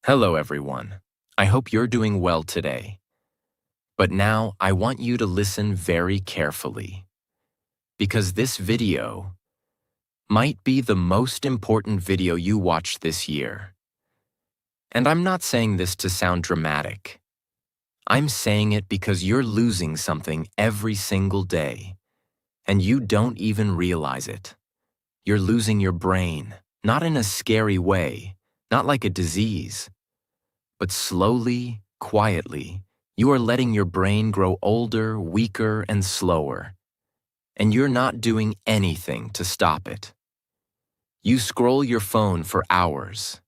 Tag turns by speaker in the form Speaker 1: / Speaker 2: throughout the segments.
Speaker 1: Hello everyone. I hope you're doing well today. But now I want you to listen very carefully, because this video might be the most important video you watch this year. And I'm not saying this to sound dramatic. I'm saying it because you're losing something every single day, and you don't even realize it. You're losing your brain, not in a scary way, not like a disease. But slowly, quietly, you are letting your brain grow older, weaker, and slower. And you're not doing anything to stop it. You scroll your phone for hours.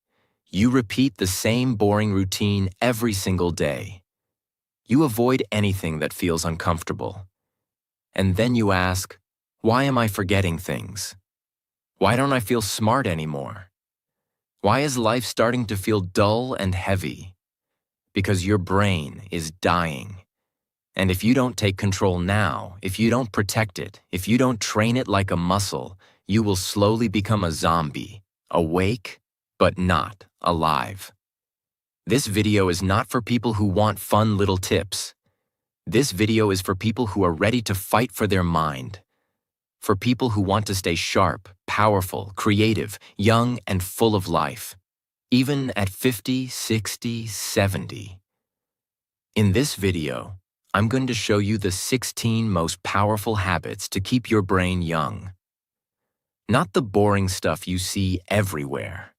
Speaker 1: You repeat the same boring routine every single day. You avoid anything that feels uncomfortable. And then you ask, why am I forgetting things? Why don't I feel smart anymore? Why is life starting to feel dull and heavy? Because your brain is dying. And if you don't take control now, if you don't protect it, if you don't train it like a muscle, you will slowly become a zombie, awake, but not alive. This video is not for people who want fun little tips. This video is for people who are ready to fight for their mind. For people who want to stay sharp, powerful, creative, young, and full of life, even at 50, 60, 70. In this video, I'm going to show you the 16 most powerful habits to keep your brain young. Not the boring stuff you see everywhere.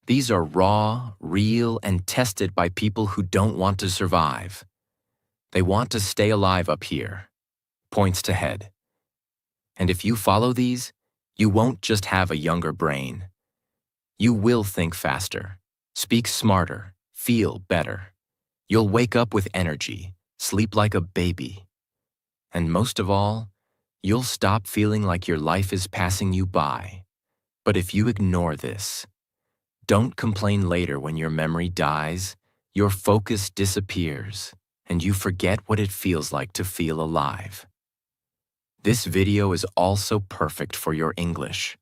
Speaker 1: These are raw, real, and tested by people who don't want to survive. They want to stay alive up here. Points to head. And if you follow these, you won't just have a younger brain. You will think faster, speak smarter, feel better. You'll wake up with energy, sleep like a baby. And most of all, you'll stop feeling like your life is passing you by. But if you ignore this, don't complain later when your memory dies, your focus disappears, and you forget what it feels like to feel alive. This video is also perfect for your English.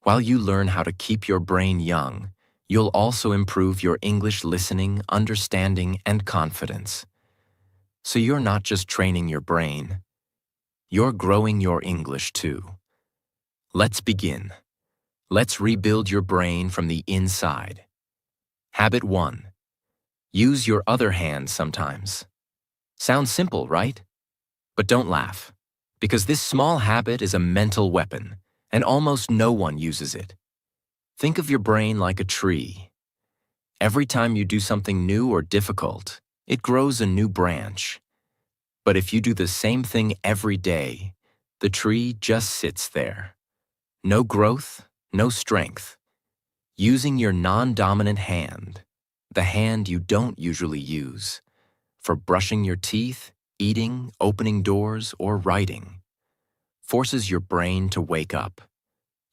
Speaker 1: While you learn how to keep your brain young, you'll also improve your English listening, understanding, and confidence. So you're not just training your brain, you're growing your English too. Let's begin. Let's rebuild your brain from the inside. Habit 1. Use your other hand sometimes. Sounds simple, right? But don't laugh, because this small habit is a mental weapon, and almost no one uses it. Think of your brain like a tree. Every time you do something new or difficult, it grows a new branch. But if you do the same thing every day, the tree just sits there. No growth, no strength. Using your non-dominant hand, the hand you don't usually use, for brushing your teeth, eating, opening doors, or writing, forces your brain to wake up.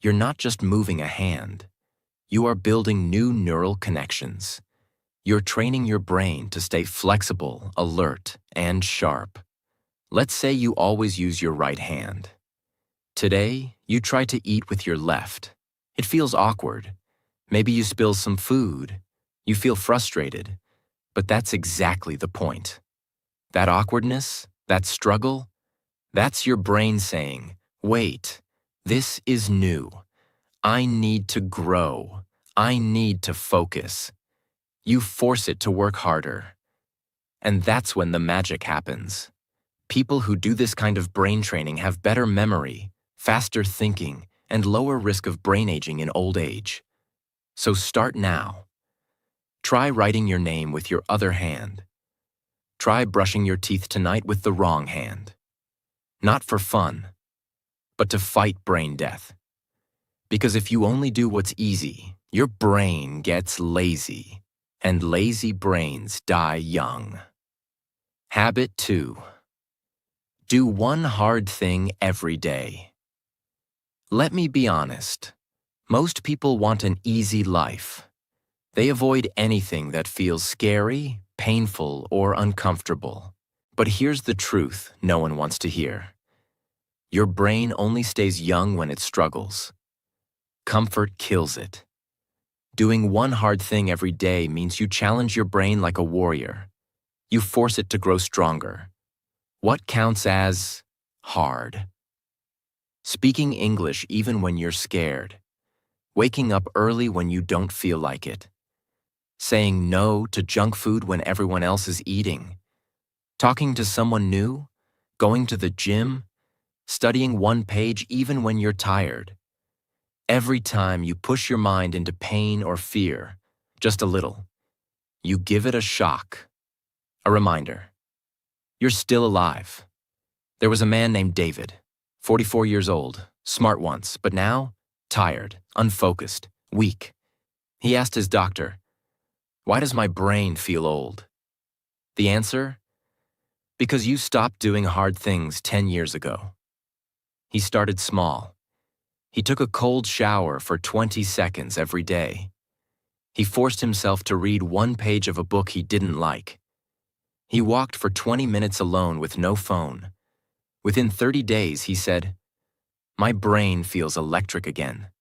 Speaker 1: You're not just moving a hand. You are building new neural connections. You're training your brain to stay flexible, alert, and sharp. Let's say you always use your right hand. Today, you try to eat with your left. It feels awkward. Maybe you spill some food. You feel frustrated. But that's exactly the point. That awkwardness, that struggle, that's your brain saying, wait, this is new. I need to grow. I need to focus. You force it to work harder. And that's when the magic happens. People who do this kind of brain training have better memory, faster thinking, and lower risk of brain aging in old age. So start now. Try writing your name with your other hand. Try brushing your teeth tonight with the wrong hand. Not for fun, but to fight brain death. Because if you only do what's easy, your brain gets lazy, and lazy brains die young. Habit 2. Do one hard thing every day. Let me be honest. Most people want an easy life. They avoid anything that feels scary, painful, or uncomfortable. But here's the truth no one wants to hear. Your brain only stays young when it struggles. Comfort kills it. Doing one hard thing every day means you challenge your brain like a warrior. You force it to grow stronger. What counts as hard? Speaking English even when you're scared. Waking up early when you don't feel like it. Saying no to junk food when everyone else is eating. Talking to someone new. Going to the gym. Studying one page even when you're tired. Every time you push your mind into pain or fear, just a little, you give it a shock. A reminder. You're still alive. There was a man named David, 44 years old, smart once, but now tired, unfocused, weak. He asked his doctor, "Why does my brain feel old?" The answer? Because you stopped doing hard things 10 years ago. He started small. He took a cold shower for 20 seconds every day. He forced himself to read one page of a book he didn't like. He walked for 20 minutes alone with no phone. Within 30 days, he said, "My brain feels electric again."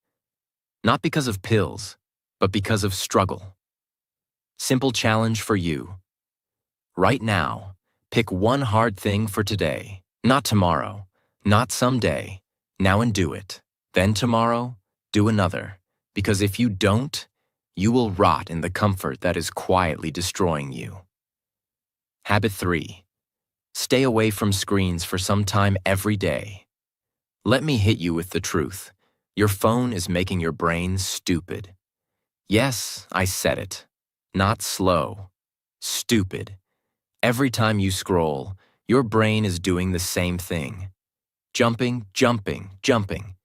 Speaker 1: Not because of pills, but because of struggle. Simple challenge for you. Right now, pick one hard thing for today, not tomorrow, not someday. Now and do it. Then tomorrow, do another. Because if you don't, you will rot in the comfort that is quietly destroying you. Habit 3. Stay away from screens for some time every day. Let me hit you with the truth. Your phone is making your brain stupid. Yes, I said it. Not slow. Stupid. Every time you scroll, your brain is doing the same thing. Jumping, jumping, jumping.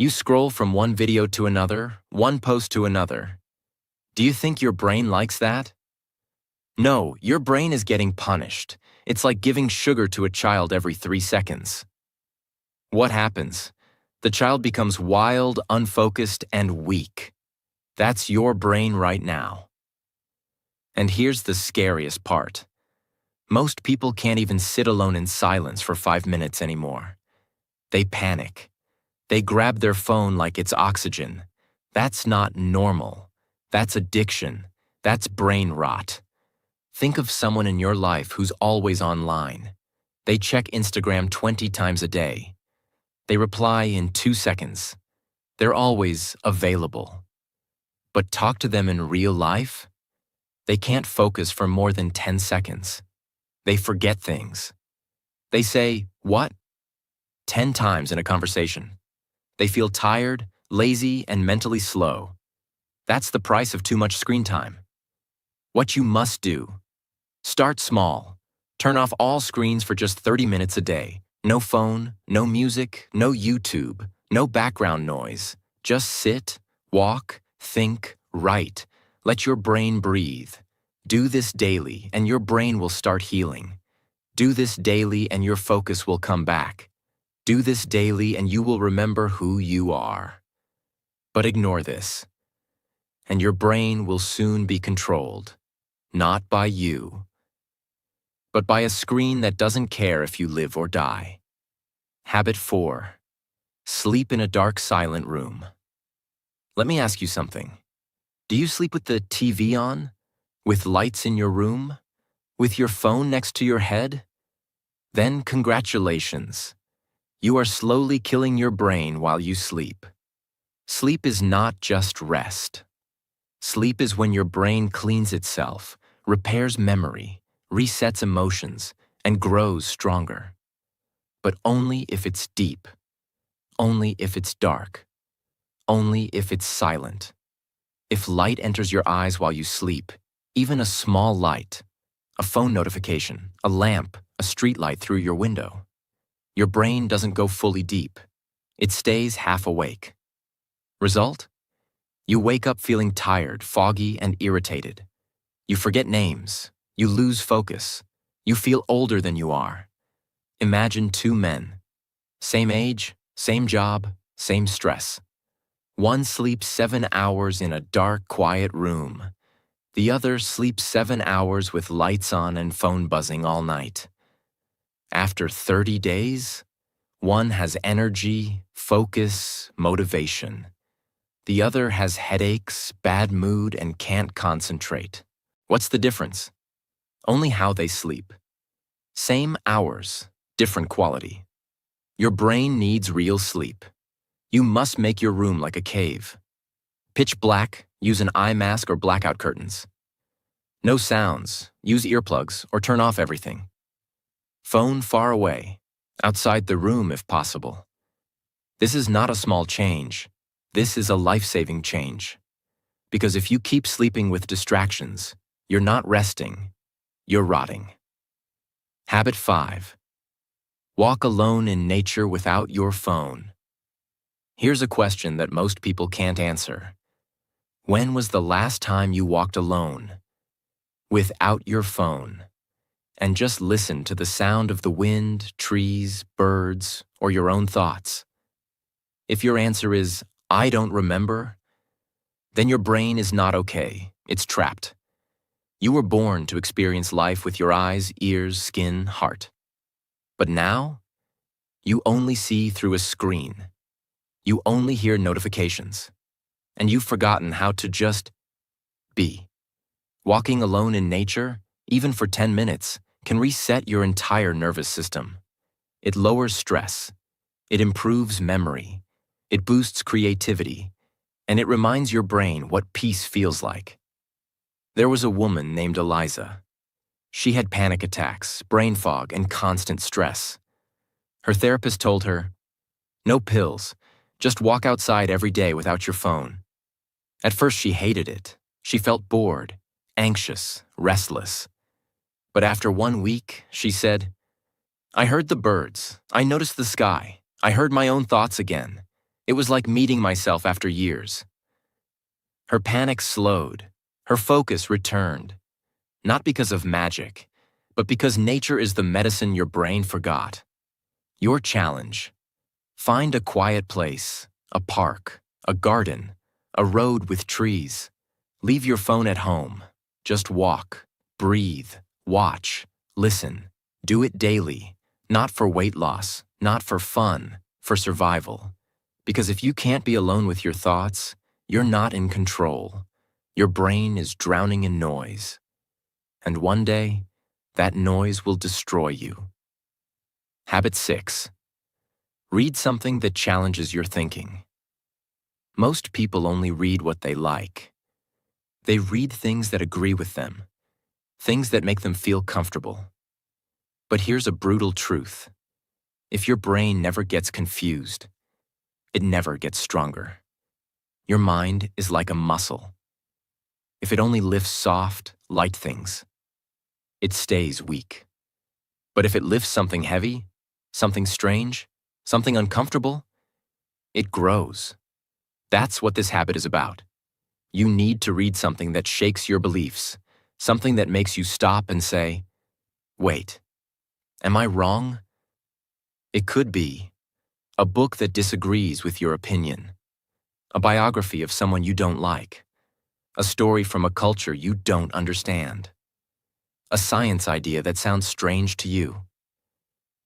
Speaker 1: You scroll from one video to another, one post to another. Do you think your brain likes that? No, your brain is getting punished. It's like giving sugar to a child every 3 seconds. What happens? The child becomes wild, unfocused, and weak. That's your brain right now. And here's the scariest part. Most people can't even sit alone in silence for 5 minutes anymore. They panic. They grab their phone like it's oxygen. That's not normal. That's addiction. That's brain rot. Think of someone in your life who's always online. They check Instagram 20 times a day. They reply in 2 seconds. They're always available. But talk to them in real life? They can't focus for more than 10 seconds. They forget things. They say, "What?" 10 times in a conversation. They feel tired, lazy, and mentally slow. That's the price of too much screen time. What you must do: start small. Turn off all screens for just 30 minutes a day. No phone, no music, no YouTube, no background noise. Just sit, walk, think, write. Let your brain breathe. Do this daily, and your brain will start healing. Do this daily, and your focus will come back. Do this daily, and you will remember who you are. But ignore this, and your brain will soon be controlled, not by you, but by a screen that doesn't care if you live or die. Habit 4. Sleep in a dark, silent room. Let me ask you something. Do you sleep with the TV on? With lights in your room? With your phone next to your head? Then congratulations. You are slowly killing your brain while you sleep. Sleep is not just rest. Sleep is when your brain cleans itself, repairs memory, resets emotions, and grows stronger. But only if it's deep. Only if it's dark. Only if it's silent. If light enters your eyes while you sleep, even a small light, a phone notification, a lamp, a street light through your window, your brain doesn't go fully deep. It stays half awake. Result? You wake up feeling tired, foggy, and irritated. You forget names. You lose focus. You feel older than you are. Imagine 2 men. Same age, same job, same stress. One sleeps 7 hours in a dark, quiet room. The other sleeps 7 hours with lights on and phone buzzing all night. After 30 days, one has energy, focus, motivation. The other has headaches, bad mood, and can't concentrate. What's the difference? Only how they sleep. Same hours, different quality. Your brain needs real sleep. You must make your room like a cave. Pitch black, use an eye mask or blackout curtains. No sounds, use earplugs or turn off everything. Phone far away, outside the room if possible. This is not a small change. This is a life-saving change. Because if you keep sleeping with distractions, you're not resting, you're rotting. Habit 5. Walk alone in nature without your phone. Here's a question that most people can't answer. When was the last time you walked alone, without your phone, and just listened to the sound of the wind, trees, birds, or your own thoughts? If your answer is, I don't remember, then your brain is not okay. It's trapped. You were born to experience life with your eyes, ears, skin, heart. But now, you only see through a screen. You only hear notifications. And you've forgotten how to just be. Walking alone in nature, even for 10 minutes, can reset your entire nervous system. It lowers stress. It improves memory. It boosts creativity. And it reminds your brain what peace feels like. There was a woman named Eliza. She had panic attacks, brain fog, and constant stress. Her therapist told her, "No pills, just walk outside every day without your phone." At first she hated it. She felt bored, anxious, restless. But after 1 week, she said, "I heard the birds, I noticed the sky, I heard my own thoughts again. It was like meeting myself after years." Her panic slowed. Her focus returned, not because of magic, but because nature is the medicine your brain forgot. Your challenge: find a quiet place, a park, a garden, a road with trees. Leave your phone at home. Just walk, breathe, watch, listen. Do it daily, not for weight loss, not for fun, for survival. Because if you can't be alone with your thoughts, you're not in control. Your brain is drowning in noise. And one day, that noise will destroy you. Habit 6. Read something that challenges your thinking. Most people only read what they like. They read things that agree with them, things that make them feel comfortable. But here's a brutal truth. If your brain never gets confused, it never gets stronger. Your mind is like a muscle. If it only lifts soft, light things, it stays weak. But if it lifts something heavy, something strange, something uncomfortable, it grows. That's what this habit is about. You need to read something that shakes your beliefs, something that makes you stop and say, "Wait, am I wrong?" It could be a book that disagrees with your opinion, a biography of someone you don't like, a story from a culture you don't understand, a science idea that sounds strange to you.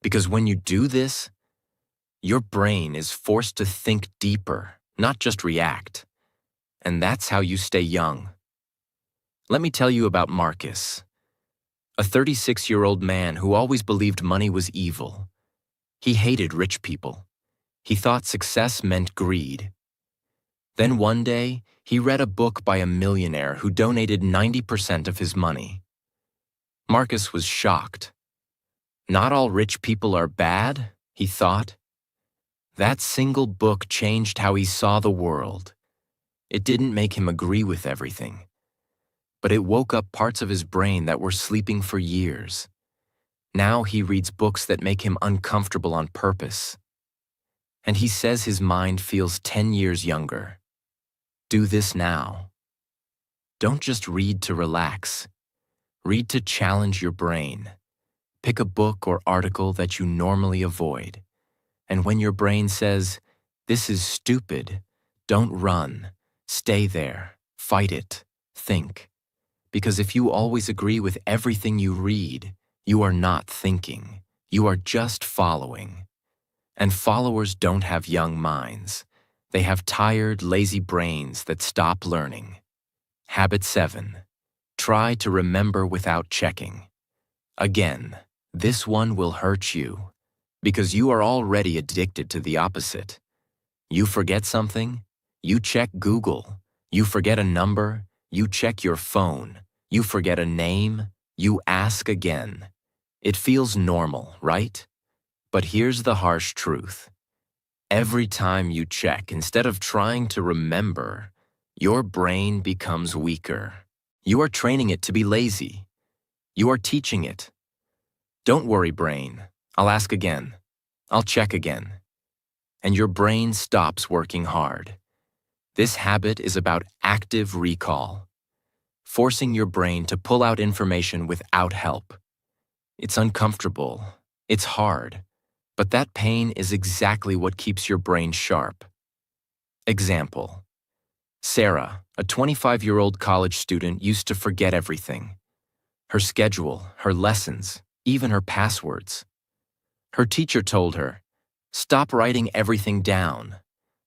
Speaker 1: Because when you do this, your brain is forced to think deeper, not just react. And that's how you stay young. Let me tell you about Marcus, a 36-year-old man who always believed money was evil. He hated rich people. He thought success meant greed. Then one day, he read a book by a millionaire who donated 90% of his money. Marcus was shocked. Not all rich people are bad, he thought. That single book changed how he saw the world. It didn't make him agree with everything, but it woke up parts of his brain that were sleeping for years. Now he reads books that make him uncomfortable on purpose. And he says his mind feels 10 years younger. Do this now. Don't just read to relax. Read to challenge your brain. Pick a book or article that you normally avoid. And when your brain says, "This is stupid," don't run. Stay there. Fight it. Think. Because if you always agree with everything you read, you are not thinking. You are just following. And followers don't have young minds. They have tired, lazy brains that stop learning. Habit 7. Try to remember without checking. Again, this one will hurt you because you are already addicted to the opposite. You forget something, you check Google. You forget a number, you check your phone. You forget a name, you ask again. It feels normal, right? But here's the harsh truth. Every time you check, instead of trying to remember, your brain becomes weaker. You are training it to be lazy. You are teaching it. Don't worry, brain. I'll ask again. I'll check again. And your brain stops working hard. This habit is about active recall, forcing your brain to pull out information without help. It's uncomfortable. It's hard. But that pain is exactly what keeps your brain sharp. Example. Sarah, a 25-year-old college student, used to forget everything. Her schedule, her lessons, even her passwords. Her teacher told her, "Stop writing everything down.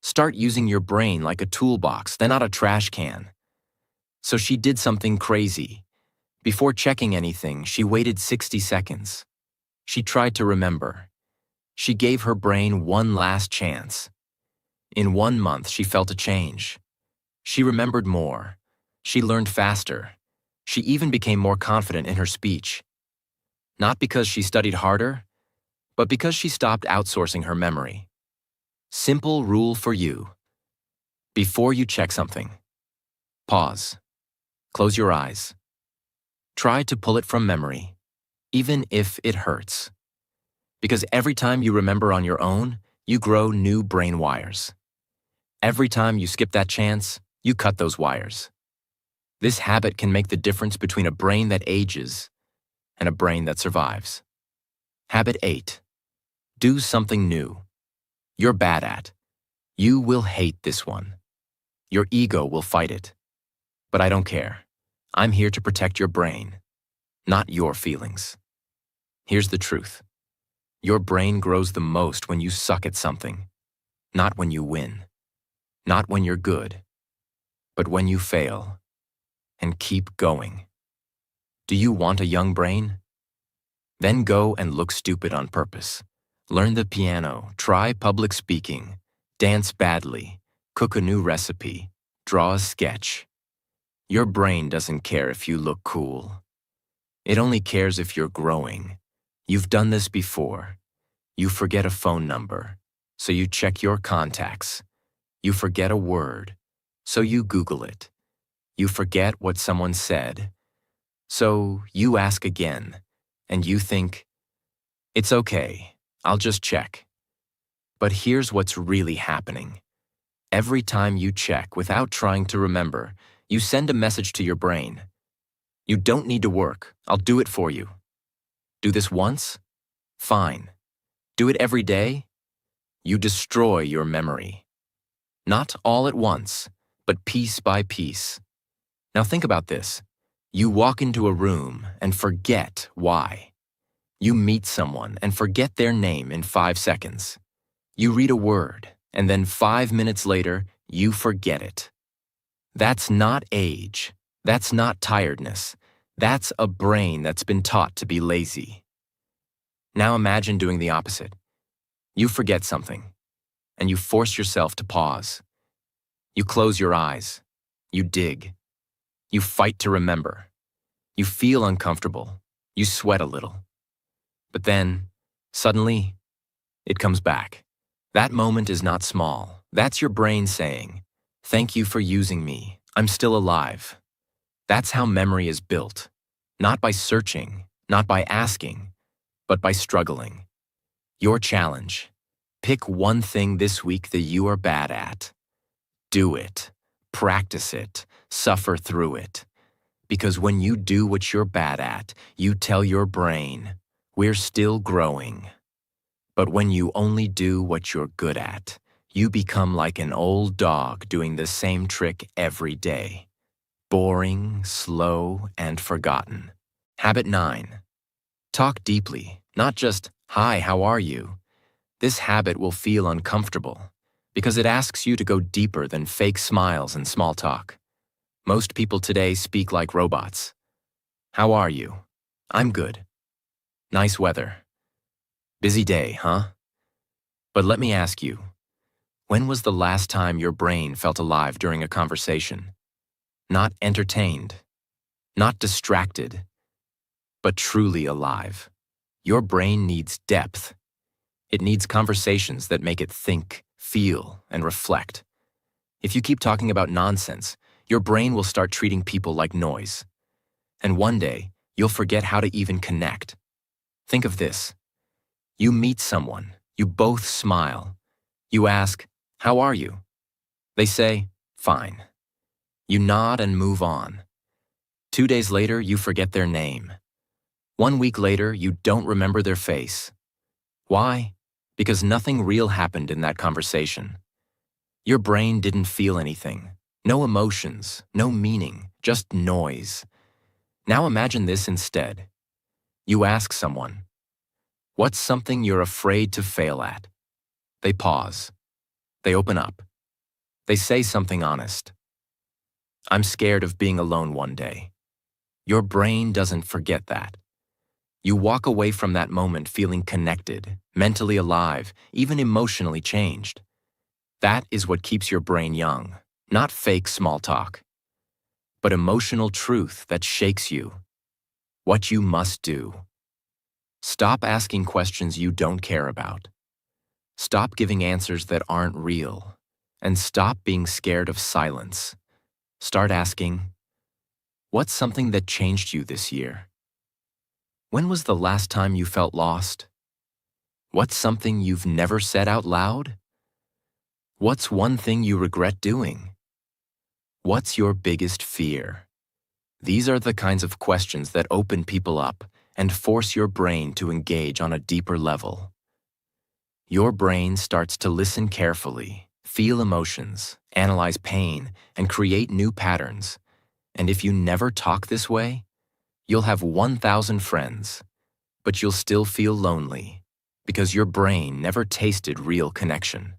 Speaker 1: Start using your brain like a toolbox, then not a trash can." So she did something crazy. Before checking anything, she waited 60 seconds. She tried to remember. She gave her brain one last chance. In 1 month, she felt a change. She remembered more. She learned faster. She even became more confident in her speech. Not because she studied harder, but because she stopped outsourcing her memory. Simple rule for you. Before you check something, pause. Close your eyes. Try to pull it from memory, even if it hurts. Because every time you remember on your own, you grow new brain wires. Every time you skip that chance, you cut those wires. This habit can make the difference between a brain that ages and a brain that survives. Habit 8. Do something new. You're bad at. You will hate this one. Your ego will fight it. But I don't care. I'm here to protect your brain, not your feelings. Here's the truth. Your brain grows the most when you suck at something, not when you win, not when you're good, but when you fail. And keep going. Do you want a young brain? Then go and look stupid on purpose. Learn the piano, try public speaking, dance badly, cook a new recipe, draw a sketch. Your brain doesn't care if you look cool. It only cares if you're growing. You've done this before. You forget a phone number, so you check your contacts. You forget a word, so you Google it. You forget what someone said, so you ask again, and you think, "It's okay, I'll just check." But here's what's really happening. Every time you check without trying to remember, you send a message to your brain. You don't need to work, I'll do it for you. Do this once? Fine. Do it every day? You destroy your memory. Not all at once, but piece by piece. Now think about this. You walk into a room and forget why. You meet someone and forget their name in 5 seconds. You read a word, and then 5 minutes later, you forget it. That's not age. That's not tiredness. That's a brain that's been taught to be lazy. Now imagine doing the opposite. You forget something, and you force yourself to pause. You close your eyes. You dig. You fight to remember. You feel uncomfortable. You sweat a little. But then, suddenly, it comes back. That moment is not small. That's your brain saying, "Thank you for using me. I'm still alive." That's how memory is built. Not by searching, not by asking, but by struggling. Your challenge. Pick one thing this week that you are bad at. Do it. Practice it. Suffer through it. Because when you do what you're bad at, you tell your brain, "We're still growing." But when you only do what you're good at, you become like an old dog doing the same trick every day. Boring, slow, and forgotten. Habit 9. Talk deeply, not just, "Hi, how are you?" This habit will feel uncomfortable, because it asks you to go deeper than fake smiles and small talk. Most people today speak like robots. How are you? I'm good. Nice weather. Busy day, huh? But let me ask you, when was the last time your brain felt alive during a conversation? Not entertained, not distracted, but truly alive. Your brain needs depth. It needs conversations that make it think, feel, and reflect. If you keep talking about nonsense, your brain will start treating people like noise. And one day, you'll forget how to even connect. Think of this. You meet someone, you both smile. You ask, "How are you?" They say, "Fine." You nod and move on. 2 days later, you forget their name. 1 week later, you don't remember their face. Why? Because nothing real happened in that conversation. Your brain didn't feel anything. No emotions, no meaning, just noise. Now imagine this instead. You ask someone, "What's something you're afraid to fail at?" They pause. They open up. They say something honest. "I'm scared of being alone one day." Your brain doesn't forget that. You walk away from that moment feeling connected, mentally alive, even emotionally changed. That is what keeps your brain young, not fake small talk, but emotional truth that shakes you. What you must do. Stop asking questions you don't care about. Stop giving answers that aren't real. And stop being scared of silence. Start asking, what's something that changed you this year? When was the last time you felt lost? What's something you've never said out loud? What's one thing you regret doing? What's your biggest fear? These are the kinds of questions that open people up and force your brain to engage on a deeper level. Your brain starts to listen carefully, feel emotions, analyze pain, and create new patterns. And if you never talk this way, you'll have 1,000 friends, but you'll still feel lonely because your brain never tasted real connection.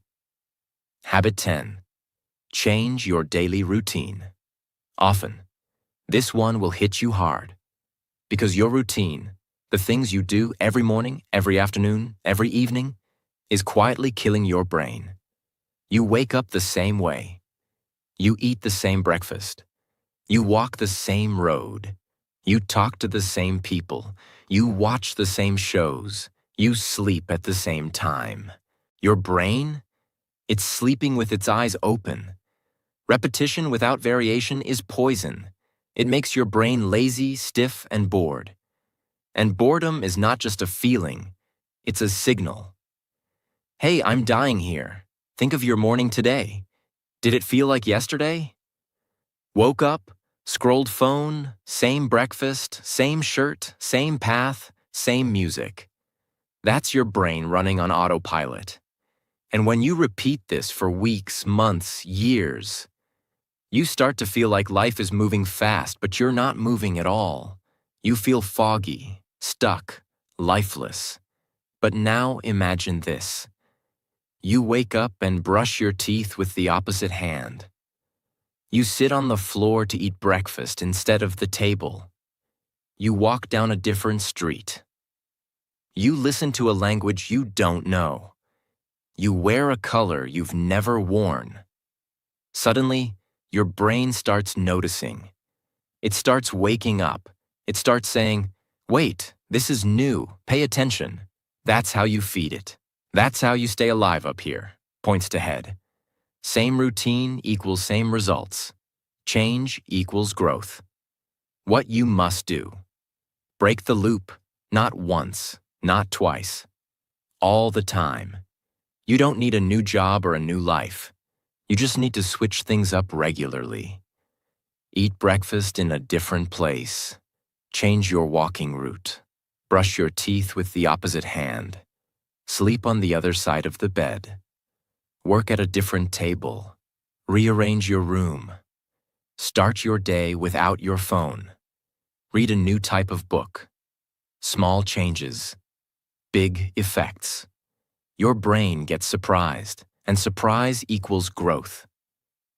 Speaker 1: Habit 10. Change your daily routine. Often, this one will hit you hard because your routine, the things you do every morning, every afternoon, every evening, is quietly killing your brain. You wake up the same way. You eat the same breakfast. You walk the same road. You talk to the same people. You watch the same shows. You sleep at the same time. Your brain? It's sleeping with its eyes open. Repetition without variation is poison. It makes your brain lazy, stiff, and bored. And boredom is not just a feeling, it's a signal. Hey, I'm dying here. Think of your morning today. Did it feel like yesterday? Woke up, scrolled phone, same breakfast, same shirt, same path, same music. That's your brain running on autopilot. And when you repeat this for weeks, months, years, you start to feel like life is moving fast, but you're not moving at all. You feel foggy, stuck, lifeless. But now imagine this. You wake up and brush your teeth with the opposite hand. You sit on the floor to eat breakfast instead of the table. You walk down a different street. You listen to a language you don't know. You wear a color you've never worn. Suddenly, your brain starts noticing. It starts waking up. It starts saying, "Wait, this is new. Pay attention." That's how you feed it. That's how you stay alive up here. Points to head. Same routine equals same results. Change equals growth. What you must do. Break the loop, not once, not twice. All the time. You don't need a new job or a new life. You just need to switch things up regularly. Eat breakfast in a different place. Change your walking route. Brush your teeth with the opposite hand. Sleep on the other side of the bed. Work at a different table. Rearrange your room. Start your day without your phone. Read a new type of book. Small changes. Big effects. Your brain gets surprised, And surprise equals growth.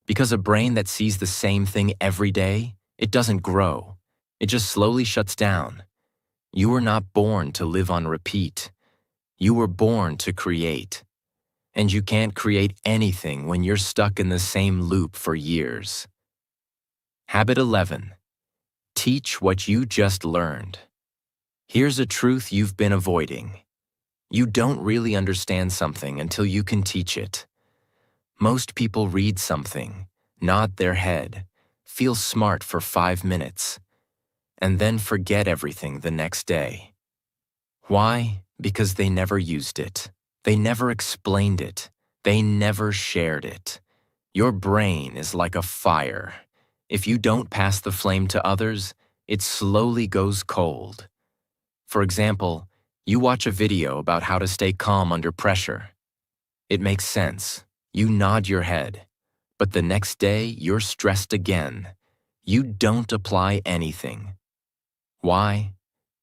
Speaker 1: Because a brain that sees the same thing every day, it doesn't grow. It just slowly shuts down. You were not born to live on repeat. You were born to create. And you can't create anything when you're stuck in the same loop for years. Habit 11. Teach what you just learned. Here's a truth you've been avoiding. You don't really understand something until you can teach it. Most people read something, nod their head, feel smart for 5 minutes, and then forget everything the next day. Why? Because they never used it. They never explained it. They never shared it. Your brain is like a fire. If you don't pass the flame to others, it slowly goes cold. For example, you watch a video about how to stay calm under pressure. It makes sense. You nod your head. But the next day, you're stressed again. You don't apply anything. Why?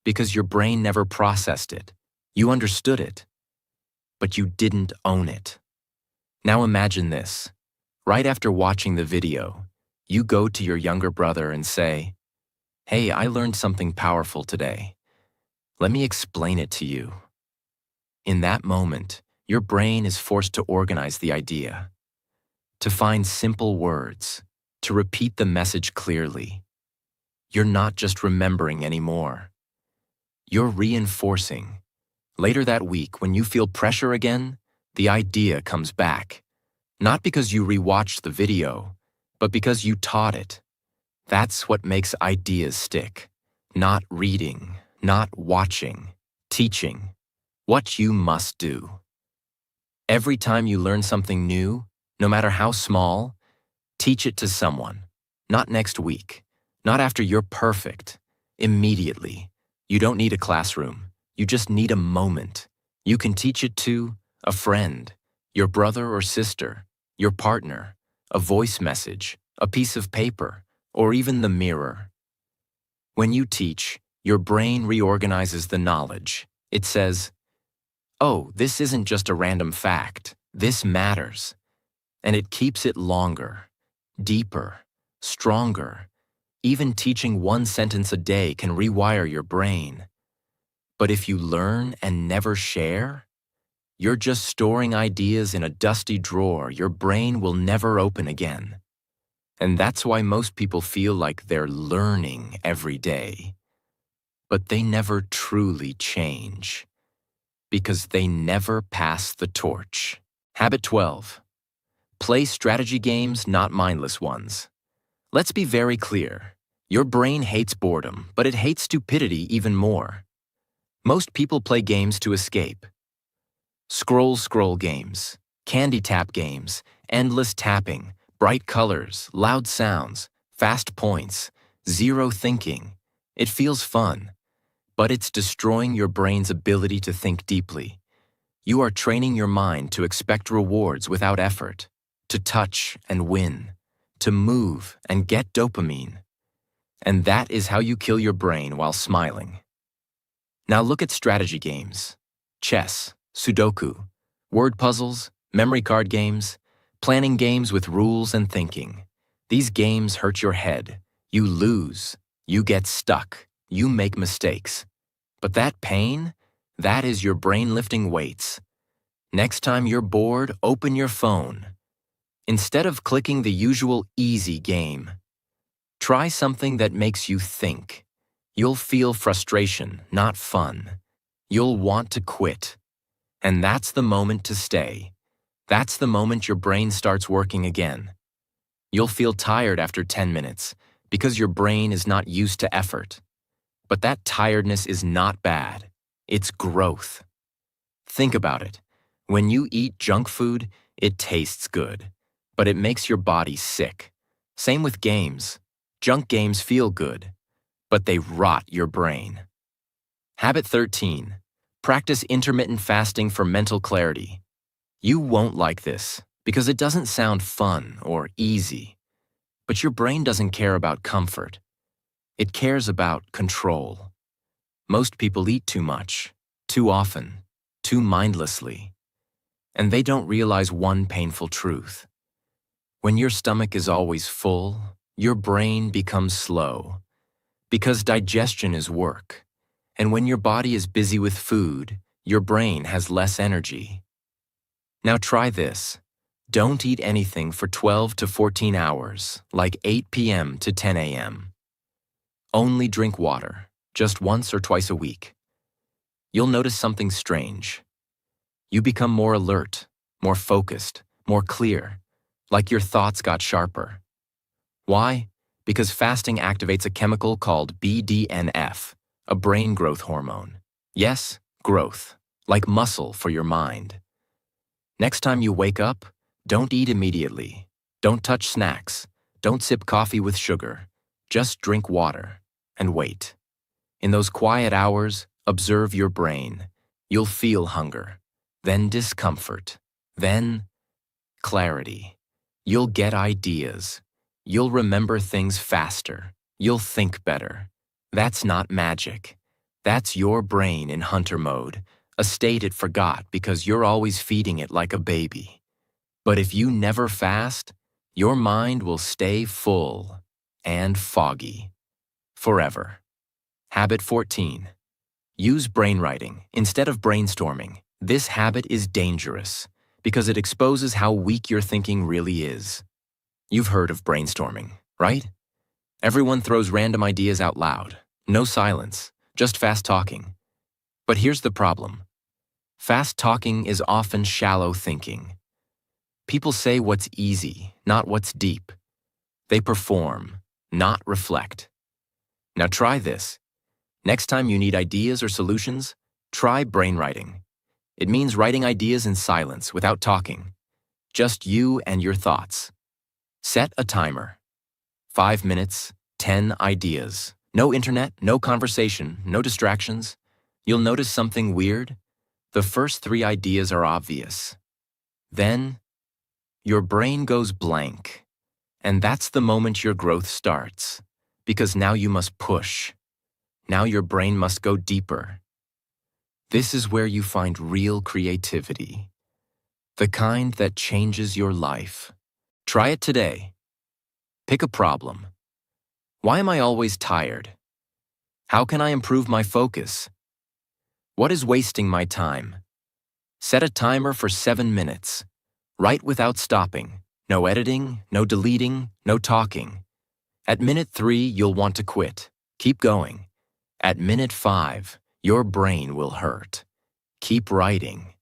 Speaker 1: Because your brain never processed it. You understood it, but you didn't own it. Now imagine this. Right after watching the video, you go to your younger brother and say, "Hey, I learned something powerful today. Let me explain it to you." In that moment, your brain is forced to organize the idea, to find simple words, to repeat the message clearly. You're not just remembering anymore. You're reinforcing. Later that week, when you feel pressure again, the idea comes back. Not because you rewatched the video, but because you taught it. That's what makes ideas stick. Not reading, not watching, teaching. What you must do. Every time you learn something new, no matter how small, teach it to someone. Not next week, not after you're perfect. Immediately. You don't need a classroom. You just need a moment. You can teach it to a friend, your brother or sister, your partner, a voice message, a piece of paper, or even the mirror. When you teach, your brain reorganizes the knowledge. It says, "Oh, this isn't just a random fact. This matters." And it keeps it longer, deeper, stronger. Even teaching one sentence a day can rewire your brain. But if you learn and never share, you're just storing ideas in a dusty drawer your brain will never open again. And that's why most people feel like they're learning every day. But they never truly change. Because they never pass the torch. Habit 12. Play strategy games, not mindless ones. Let's be very clear. Your brain hates boredom, but it hates stupidity even more. Most people play games to escape. Scroll games, candy tap games, endless tapping, bright colors, loud sounds, fast points, zero thinking. It feels fun, but it's destroying your brain's ability to think deeply. You are training your mind to expect rewards without effort, to touch and win, to move and get dopamine. And that is how you kill your brain while smiling. Now look at strategy games. Chess, Sudoku, word puzzles, memory card games, planning games with rules and thinking. These games hurt your head. You lose. You get stuck. You make mistakes. But that pain, that is your brain lifting weights. Next time you're bored, open your phone. Instead of clicking the usual easy game, try something that makes you think. You'll feel frustration, not fun. You'll want to quit. And that's the moment to stay. That's the moment your brain starts working again. You'll feel tired after 10 minutes because your brain is not used to effort. But that tiredness is not bad. It's growth. Think about it. When you eat junk food, it tastes good, but it makes your body sick. Same with games. Junk games feel good, but they rot your brain. Habit 13. Practice intermittent fasting for mental clarity. You won't like this because it doesn't sound fun or easy. But your brain doesn't care about comfort. It cares about control. Most people eat too much, too often, too mindlessly. and they don't realize one painful truth. When your stomach is always full, your brain becomes slow, because digestion is work. And when your body is busy with food, your brain has less energy. Now try this. Don't eat anything for 12 to 14 hours, like 8 p.m. to 10 a.m. Only drink water, just once or twice a week. You'll notice something strange. You become more alert, more focused, more clear, like your thoughts got sharper. Why? Because fasting activates a chemical called BDNF, a brain growth hormone. Yes, growth, like muscle for your mind. Next time you wake up, don't eat immediately. Don't touch snacks. Don't sip coffee with sugar. Just drink water and wait. In those quiet hours, observe your brain. You'll feel hunger, then discomfort, then clarity. You'll get ideas. You'll remember things faster. You'll think better. That's not magic. That's your brain in hunter mode, a state it forgot because you're always feeding it like a baby. But if you never fast, your mind will stay full and foggy forever. Habit 14. Use brainwriting instead of brainstorming. This habit is dangerous because it exposes how weak your thinking really is. You've heard of brainstorming, right? Everyone throws random ideas out loud. No silence, just fast talking. But here's the problem. Fast talking is often shallow thinking. People say what's easy, not what's deep. They perform, not reflect. Now try this. Next time you need ideas or solutions, try brainwriting. It means writing ideas in silence without talking. Just you and your thoughts. Set a timer. 5 minutes, 10 ideas. No internet, no conversation, no distractions. You'll notice something weird. The first 3 ideas are obvious. Then, your brain goes blank. And that's the moment your growth starts. Because now you must push. Now your brain must go deeper. This is where you find real creativity. The kind that changes your life. Try it today. Pick a problem. Why am I always tired? How can I improve my focus? What is wasting my time? Set a timer for 7 minutes. Write without stopping. No editing, no deleting, no talking. At minute 3, you'll want to quit. Keep going. At minute 5, your brain will hurt. Keep writing.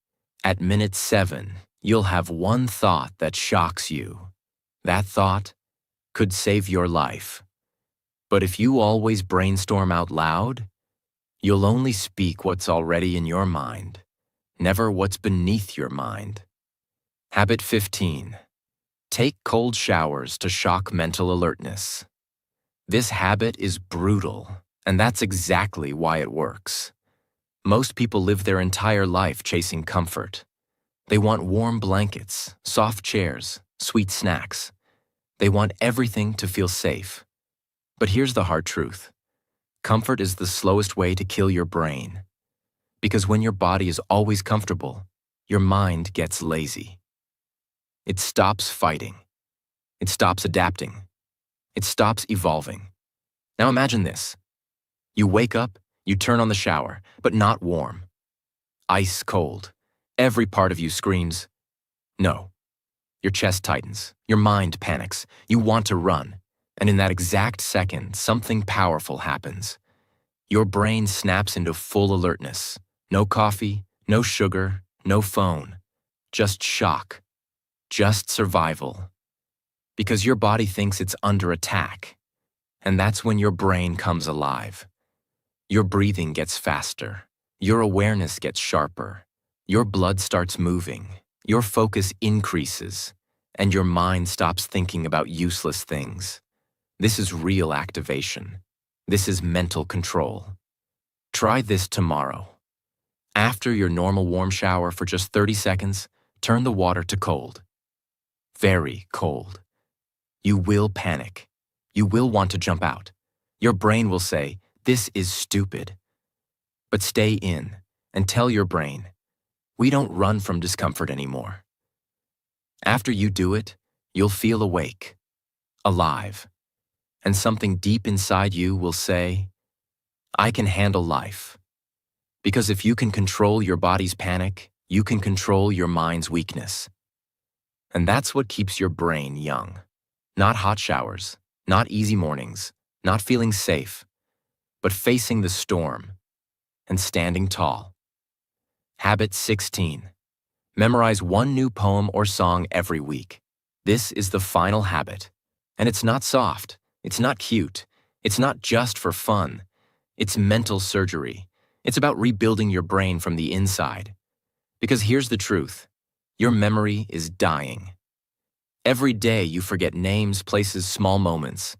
Speaker 1: At minute 7, you'll have one thought that shocks you. That thought could save your life. But if you always brainstorm out loud, you'll only speak what's already in your mind, never what's beneath your mind. Habit 15. Take cold showers to shock mental alertness. This habit is brutal, and that's exactly why it works. Most people live their entire life chasing comfort. They want warm blankets, soft chairs, sweet snacks. They want everything to feel safe. But here's the hard truth. Comfort is the slowest way to kill your brain. Because when your body is always comfortable, your mind gets lazy. It stops fighting. It stops adapting. It stops evolving. Now imagine this. You wake up, you turn on the shower, but not warm. Ice cold. Every part of you screams, no. Your chest tightens. Your mind panics. You want to run. And in that exact second, something powerful happens. Your brain snaps into full alertness. No coffee, no sugar, no phone. Just shock. Just survival. Because your body thinks it's under attack. And that's when your brain comes alive. Your breathing gets faster. Your awareness gets sharper. Your blood starts moving. Your focus increases. And your mind stops thinking about useless things. This is real activation. This is mental control. Try this tomorrow. After your normal warm shower for just 30 seconds, turn the water to cold. Very cold. You will panic. You will want to jump out. Your brain will say, "This is stupid." But stay in and tell your brain, We don't run from discomfort anymore. After you do it, you'll feel awake, alive, and something deep inside you will say, I can handle life. Because if you can control your body's panic, you can control your mind's weakness. And that's what keeps your brain young. Not hot showers, not easy mornings, not feeling safe, but facing the storm and standing tall. Habit 16. Memorize one new poem or song every week. This is the final habit. And it's not soft, it's not cute, it's not just for fun. It's mental surgery. It's about rebuilding your brain from the inside. Because here's the truth. Your memory is dying. Every day you forget names, places, small moments.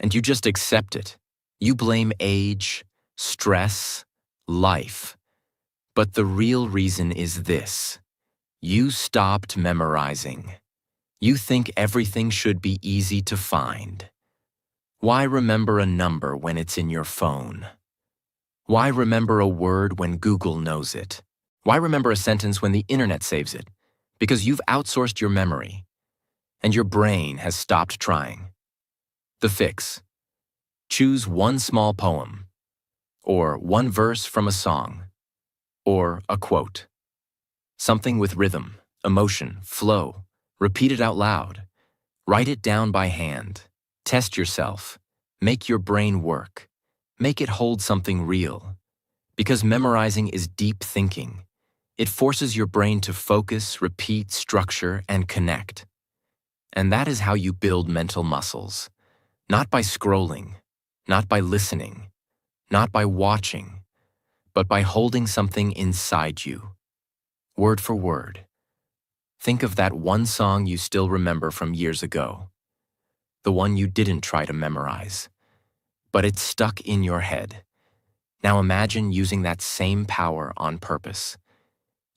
Speaker 1: And you just accept it. You blame age, stress, life. But the real reason is this. You stopped memorizing. You think everything should be easy to find. Why remember a number when it's in your phone? Why remember a word when Google knows it? Why remember a sentence when the internet saves it? Because you've outsourced your memory, and your brain has stopped trying. The fix. Choose one small poem, or one verse from a song, or a quote. Something with rhythm, emotion, flow. Repeat it out loud. Write it down by hand. Test yourself. Make your brain work. Make it hold something real. Because memorizing is deep thinking. It forces your brain to focus, repeat, structure, and connect. And that is how you build mental muscles. Not by scrolling, not by listening, not by watching, but by holding something inside you. Word for word. Think of that one song you still remember from years ago. The one you didn't try to memorize, but it's stuck in your head. Now imagine using that same power on purpose.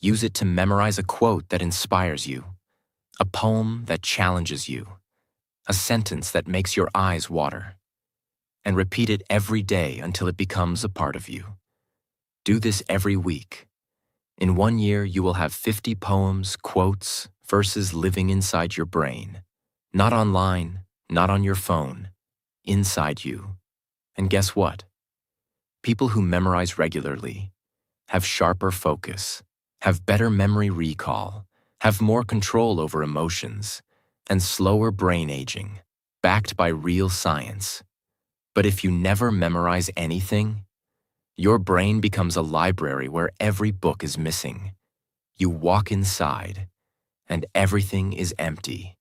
Speaker 1: Use it to memorize a quote that inspires you, a poem that challenges you, a sentence that makes your eyes water. And repeat it every day until it becomes a part of you. Do this every week. In 1 year, you will have 50 poems, quotes, verses living inside your brain. Not online, not on your phone, inside you. And guess what? People who memorize regularly have sharper focus, have better memory recall, have more control over emotions, and slower brain aging, backed by real science. But if you never memorize anything, your brain becomes a library where every book is missing. You walk inside, and everything is empty.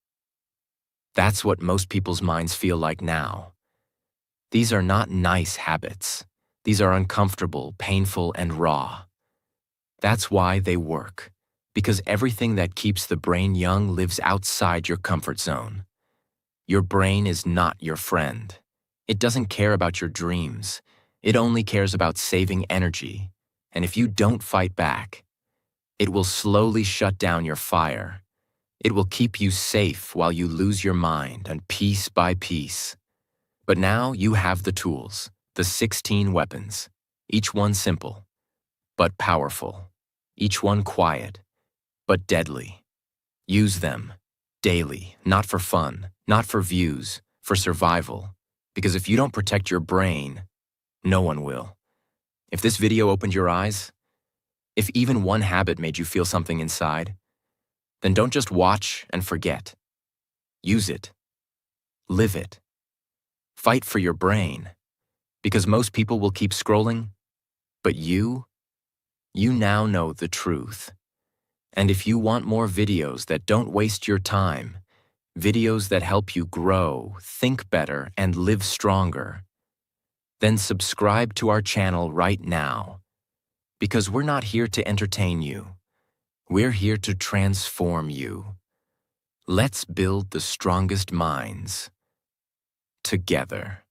Speaker 1: That's what most people's minds feel like now. These are not nice habits. These are uncomfortable, painful, and raw. That's why they work, because everything that keeps the brain young lives outside your comfort zone. Your brain is not your friend. It doesn't care about your dreams. It only cares about saving energy. And if you don't fight back, it will slowly shut down your fire. It will keep you safe while you lose your mind, and piece by piece. But now you have the tools, the 16 weapons, each one simple, but powerful, each one quiet, but deadly. Use them daily, not for fun, not for views, for survival. Because if you don't protect your brain, no one will. If this video opened your eyes, if even one habit made you feel something inside, then don't just watch and forget. Use it. Live it. Fight for your brain. Because most people will keep scrolling, but you now know the truth. And if you want more videos that don't waste your time, videos that help you grow, think better, and live stronger, then subscribe to our channel right now. Because we're not here to entertain you. We're here to transform you. Let's build the strongest minds together.